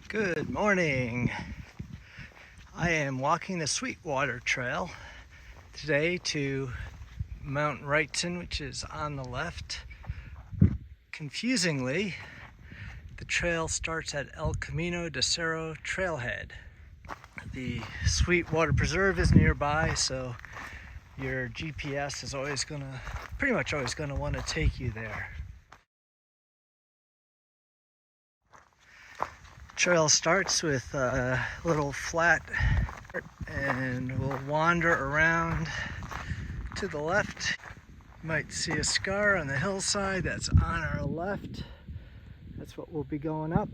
Good morning. I am walking the Sweetwater Trail today to Mount Wrightson, which is on the left. Confusingly, the trail starts at El Camino de Cerro Trailhead. The Sweetwater Preserve is nearby, so your GPS is pretty much always gonna want to take you there. Trail starts with a little flat and we'll wander around to the left. You might see a scar on the hillside that's on our left. That's what we'll be going up.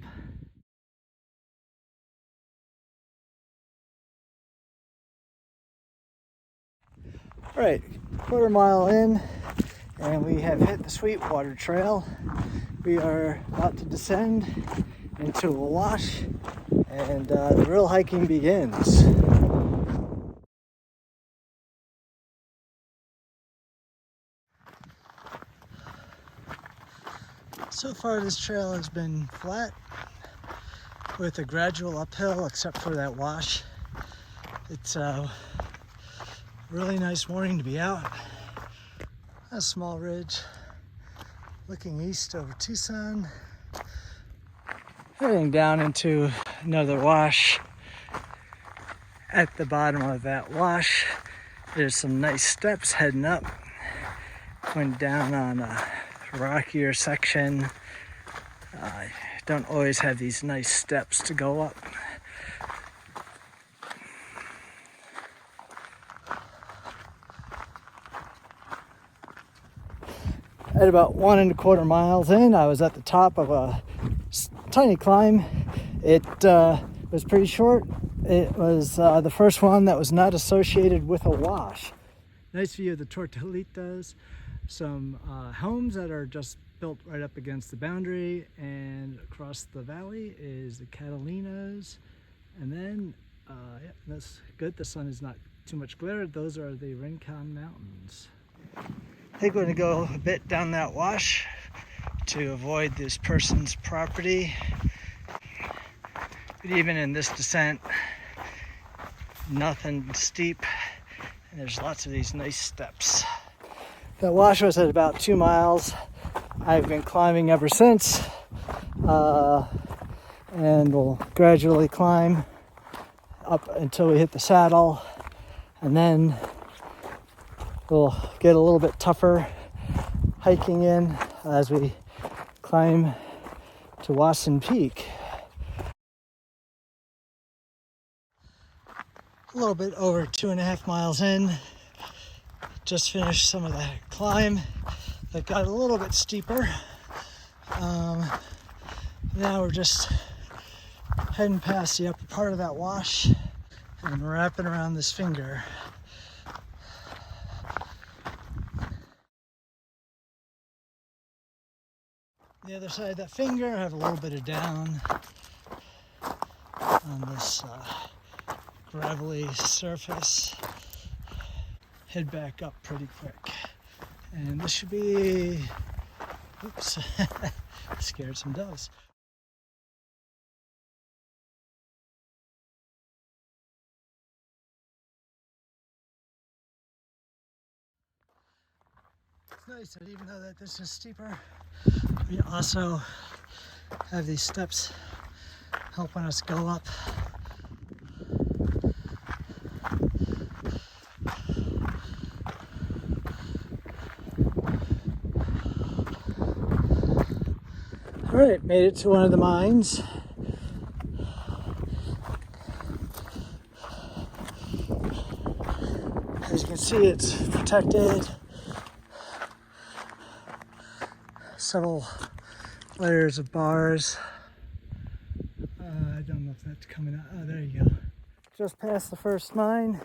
All right, quarter mile in and we have hit the Sweetwater Trail. We are about to descend into a wash and the real hiking begins. So far this trail has been flat with a gradual uphill except for that wash. It's a really nice morning to be out. A small ridge looking east over Tucson. Heading down into another wash. At the bottom of that wash, there's some nice steps heading up. Went down on a rockier section. Don't always have these nice steps to go up. At about 1¼ miles in, I was at the top of a tiny climb. It was pretty short. It was the first one that was not associated with a wash. Nice view of the Tortolitas, some homes that are just built right up against the boundary, and across the valley is the Catalinas. And then, yeah, that's good. The sun is not too much glare. Those are the Rincon Mountains. I think we're going to go a bit down that wash to avoid this person's property. But even in this descent, nothing steep, and there's lots of these nice steps. The wash was at about 2 miles. I've been climbing ever since, and we'll gradually climb up until we hit the saddle, and then we'll get a little bit tougher hiking in as we climb to Wasson Peak. A little bit over 2½ miles in. Just finished some of the climb that got a little bit steeper. Now we're just heading past the upper part of that wash and wrapping around this finger. The other side of that finger, I have a little bit of down on this gravelly surface. Head back up pretty quick. And this should be, oops, scared some doves. It's nice that even though that this is steeper, we also have these steps helping us go up. All right, made it to one of the mines. As you can see, it's protected. Several layers of bars. I don't know if that's coming out. Oh, there you go. Just past the first mine,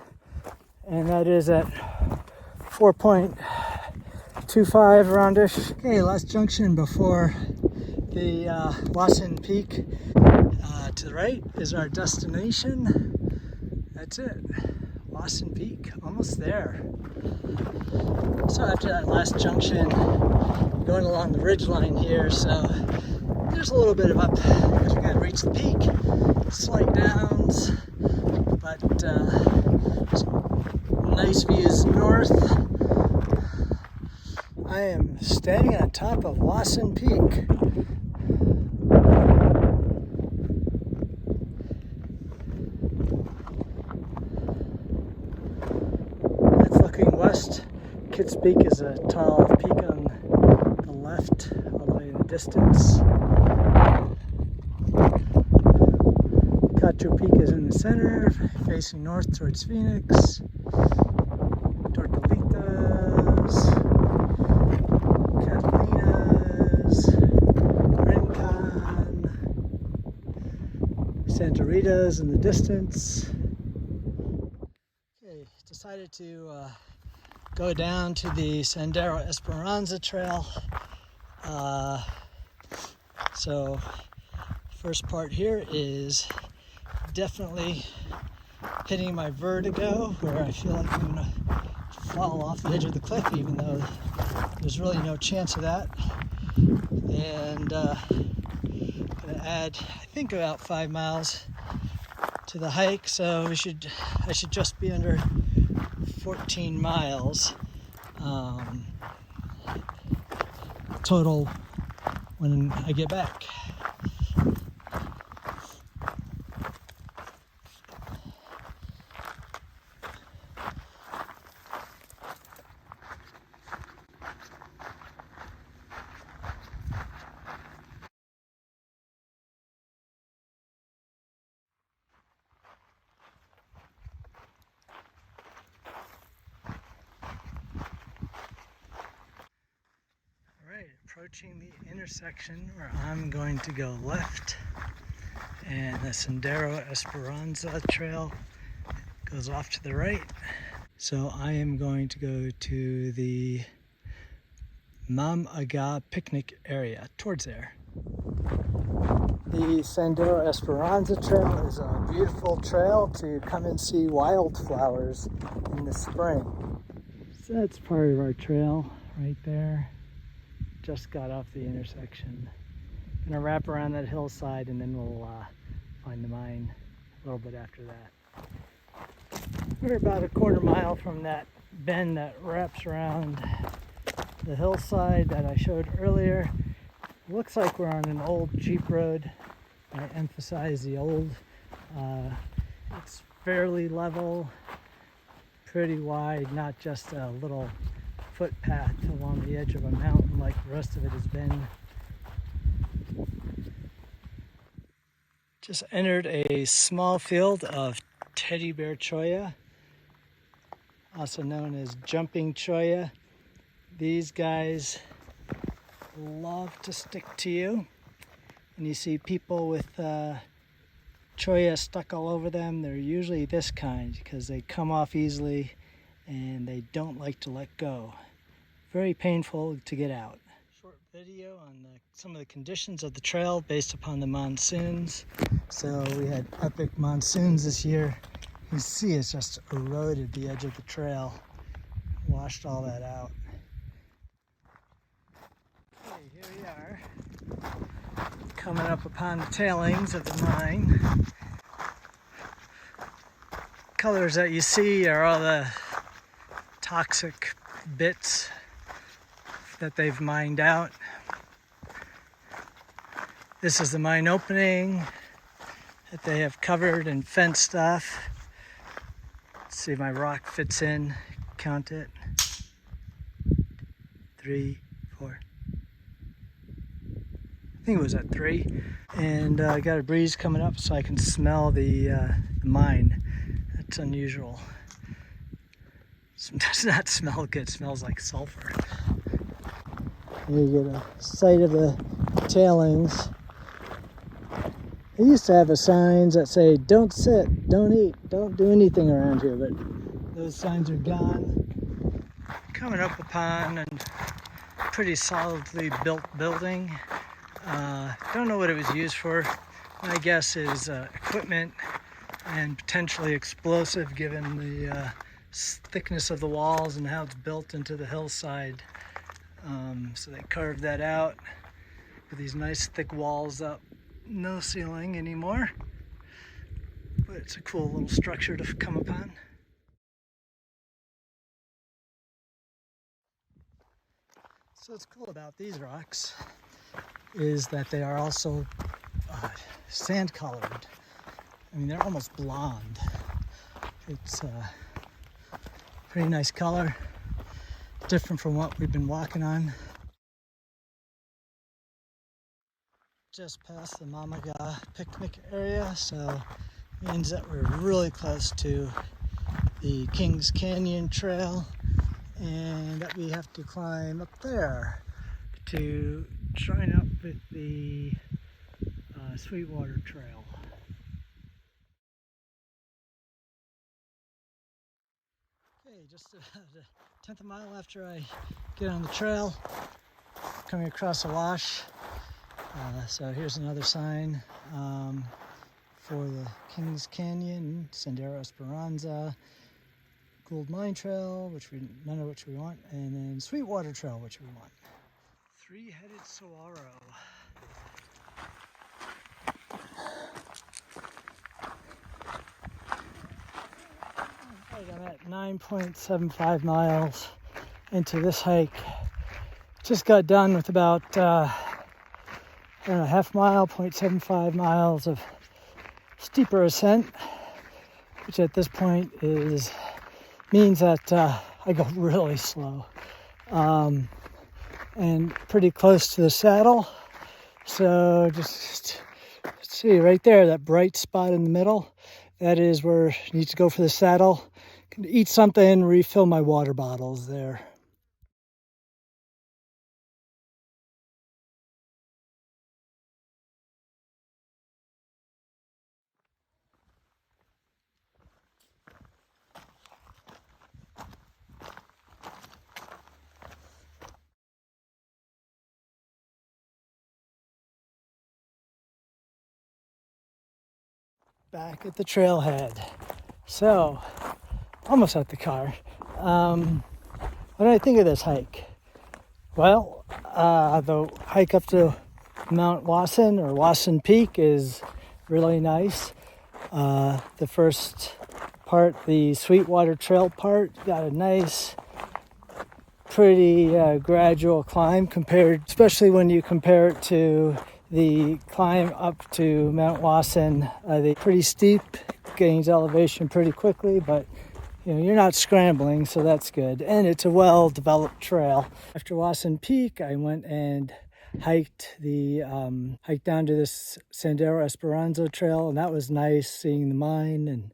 and that is at 4.25 aroundish. Okay, last junction before the Wasson Peak. To the right is our destination. That's it. Wasson Peak, almost there. So after that last junction, going along the ridge line here, so There's a little bit of up because we got to reach the peak, slight downs, but nice views north. I am standing on top of Wasson Peak. That's looking west. Kids Peak is a tall peak on the left, all the way in the distance. Peak is in the center, facing north towards Phoenix, Tortolitas, Catalinas, Rincon, Santa Rita's in the distance. Okay, decided to go down to the Sandero Esperanza trail. So first part here is definitely hitting my vertigo, where I feel like I'm gonna fall off the edge of the cliff, even though there's really no chance of that. And gonna add, I think, about 5 miles to the hike, so I should just be under 14 miles total when I get back. Approaching the intersection where I'm going to go left, and the Sandero Esperanza trail goes off to the right. So I am going to go to the Mamaga picnic area towards there. The Sandero Esperanza trail is a beautiful trail to come and see wildflowers in the spring. So that's part of our trail right there. Just got off the intersection. Gonna wrap around that hillside and then we'll find the mine a little bit after that. We're about a quarter mile from that bend that wraps around the hillside that I showed earlier. It looks like we're on an old Jeep road. I emphasize the old. It's fairly level, pretty wide, not just a little footpath along the edge of a mountain like the rest of it has been. Just entered a small field of teddy bear cholla, also known as jumping cholla. These guys love to stick to you, and you see people with cholla stuck all over them. They're usually this kind because they come off easily and they don't like to let go. Very painful to get out. Short video on some of the conditions of the trail based upon the monsoons. So we had epic monsoons this year. You see it's just eroded the edge of the trail, washed all that out. Okay, here we are, coming up upon the tailings of the mine. Colors that you see are all the toxic bits that they've mined out. This is the mine opening that they have covered and fenced off. Let's see if my rock fits in. Count it. 3, 4. I think it was at 3. And I got a breeze coming up so I can smell the mine. That's unusual. It does not smell good. It smells like sulfur. You get a sight of the tailings. They used to have signs that say, don't sit, don't eat, don't do anything around here, but those signs are gone. Coming up upon a pretty solidly built building. Don't know what it was used for. My guess is equipment and potentially explosive, given the thickness of the walls and how it's built into the hillside. So they carved that out. with these nice thick walls up. No ceiling anymore, but it's a cool little structure to come upon. So what's cool about these rocks is that they are also sand colored. I mean, they're almost blonde. It's a pretty nice color, different from what we've been walking on. Just past the Mamaga picnic area, so it means that we're really close to the Kings Canyon Trail, and that we have to climb up there to join up with the Sweetwater Trail. Okay, just about a tenth of a mile after I get on the trail, coming across a wash. So here's another sign for the Kings Canyon, Sandero Esperanza, Gold Mine Trail, none of which we want, and then Sweetwater Trail, which we want. Three-headed saguaro. I'm at 9.75 miles into this hike. Just got done with about half mile, 0.75 miles of steeper ascent, which at this point means that I go really slow and pretty close to the saddle. So just see right there, that bright spot in the middle, that is where I need to go for the saddle. Can eat something, refill my water bottles there. Back at the trailhead. So, almost at the car. What do I think of this hike? Well, the hike up to Mount Wasson or Wasson Peak is really nice. The first part, the Sweetwater Trail part, got a nice, pretty gradual climb especially when you compare it to the climb up to Mount Wasson. They're pretty steep, gains elevation pretty quickly, but you're not scrambling, so that's good. And it's a well-developed trail. After Wasson Peak, I went and hiked down to this Sandero Esperanza trail, and that was nice, seeing the mine, and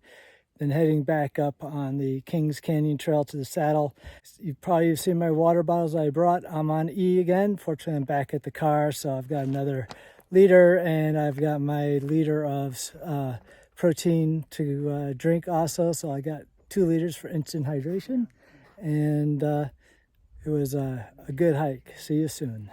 then heading back up on the Kings Canyon Trail to the saddle. You've probably seen my water bottles I brought. I'm on E again. Fortunately, I'm back at the car, so I've got another liter, and I've got my liter of protein to drink also. So I got 2 liters for instant hydration, and it was a good hike. See you soon.